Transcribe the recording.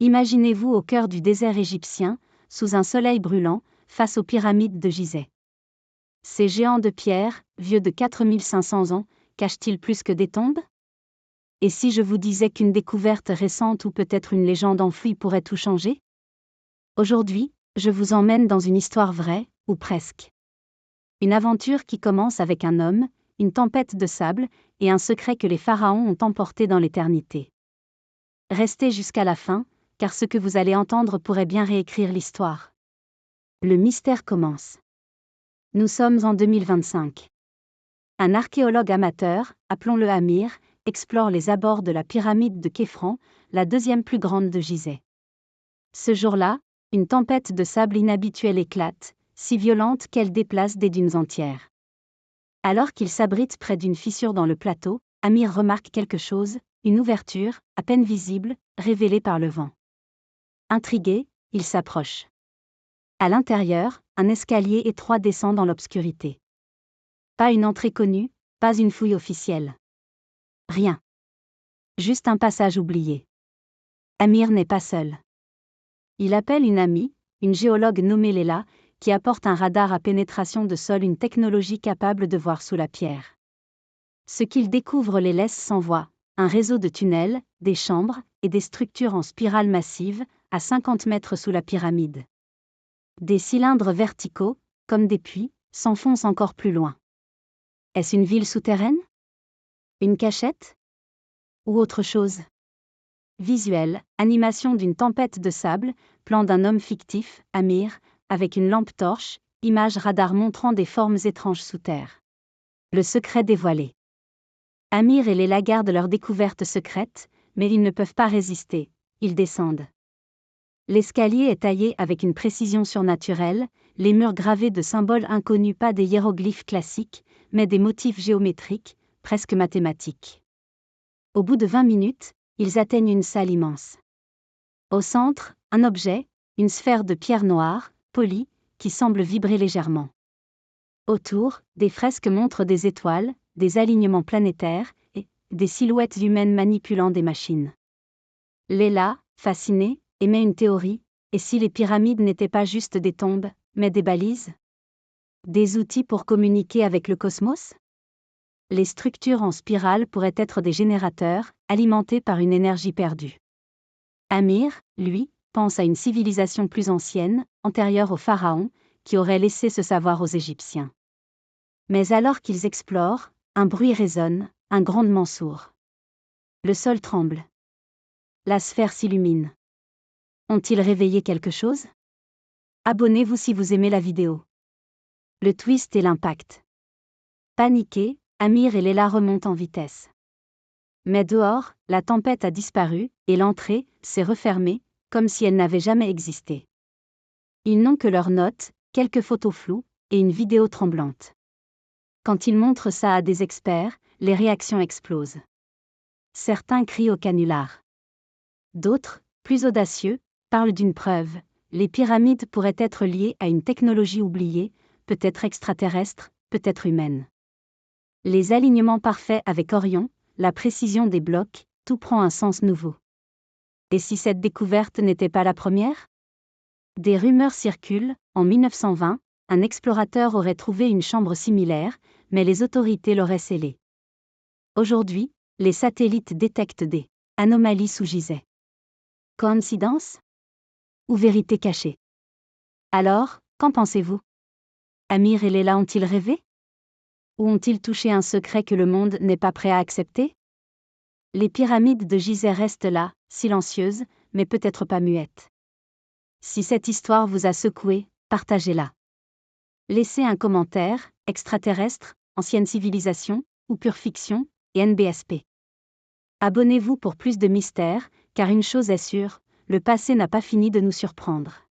Imaginez-vous au cœur du désert égyptien, sous un soleil brûlant, face aux pyramides de Gizeh. Ces géants de pierre, vieux de 4500 ans, cachent-ils plus que des tombes? Et si je vous disais qu'une découverte récente ou peut-être une légende enfouie pourrait tout changer? Aujourd'hui, je vous emmène dans une histoire vraie, ou presque. Une aventure qui commence avec un homme, une tempête de sable, et un secret que les pharaons ont emporté dans l'éternité. Restez jusqu'à la fin, car ce que vous allez entendre pourrait bien réécrire l'histoire. Le mystère commence. Nous sommes en 2025. Un archéologue amateur, appelons-le Amir, explore les abords de la pyramide de Khéphren, la deuxième plus grande de Gizeh. Ce jour-là, une tempête de sable inhabituelle éclate, si violente qu'elle déplace des dunes entières. Alors qu'il s'abrite près d'une fissure dans le plateau, Amir remarque quelque chose, une ouverture, à peine visible, révélée par le vent. Intrigué, il s'approche. À l'intérieur, un escalier étroit descend dans l'obscurité. Pas une entrée connue, pas une fouille officielle. Rien. Juste un passage oublié. Amir n'est pas seul. Il appelle une amie, une géologue nommée Léla, qui apporte un radar à pénétration de sol, une technologie capable de voir sous la pierre. Ce qu'il découvre les laisse sans voix, un réseau de tunnels, des chambres, et des structures en spirale massive, à 50 mètres sous la pyramide. Des cylindres verticaux, comme des puits, s'enfoncent encore plus loin. Est-ce une ville souterraine? Une cachette? Ou autre chose? Visuel, animation d'une tempête de sable, plan d'un homme fictif, Amir, avec une lampe torche, image radar montrant des formes étranges sous terre. Le secret dévoilé. Amir et Léla gardent leur découverte secrète, mais ils ne peuvent pas résister, ils descendent. L'escalier est taillé avec une précision surnaturelle, les murs gravés de symboles inconnus, pas des hiéroglyphes classiques, mais des motifs géométriques, presque mathématiques. Au bout de 20 minutes, ils atteignent une salle immense. Au centre, un objet, une sphère de pierre noire, polie, qui semble vibrer légèrement. Autour, des fresques montrent des étoiles, des alignements planétaires, et des silhouettes humaines manipulant des machines. Léla, fascinée, émet une théorie, et si les pyramides n'étaient pas juste des tombes, mais des balises? Des outils pour communiquer avec le cosmos? Les structures en spirale pourraient être des générateurs, alimentés par une énergie perdue. Amir, lui, pense à une civilisation plus ancienne, antérieure aux pharaons, qui aurait laissé ce savoir aux Égyptiens. Mais alors qu'ils explorent, un bruit résonne, un grondement sourd. Le sol tremble. La sphère s'illumine. Ont-ils réveillé quelque chose? Abonnez-vous si vous aimez la vidéo. Le twist et l'impact. Paniqués, Amir et Léla remontent en vitesse. Mais dehors, la tempête a disparu, et l'entrée s'est refermée, comme si elle n'avait jamais existé. Ils n'ont que leurs notes, quelques photos floues, et une vidéo tremblante. Quand ils montrent ça à des experts, les réactions explosent. Certains crient au canular. D'autres, plus audacieux, parlent d'une preuve. Les pyramides pourraient être liées à une technologie oubliée, peut-être extraterrestre, peut-être humaine. Les alignements parfaits avec Orion, la précision des blocs, tout prend un sens nouveau. Et si cette découverte n'était pas la première? Des rumeurs circulent. En 1920, un explorateur aurait trouvé une chambre similaire, mais les autorités l'auraient scellée. Aujourd'hui, les satellites détectent des anomalies sous Gizeh. Coïncidence? Ou vérité cachée? Alors, qu'en pensez-vous? Amir et Léla ont-ils rêvé? Ou ont-ils touché un secret que le monde n'est pas prêt à accepter? Les pyramides de Gizeh restent là, silencieuses, mais peut-être pas muettes. Si cette histoire vous a secoué, partagez-la. Laissez un commentaire, extraterrestre, ancienne civilisation, ou pure fiction, et NBSP. Abonnez-vous pour plus de mystères, car une chose est sûre, le passé n'a pas fini de nous surprendre.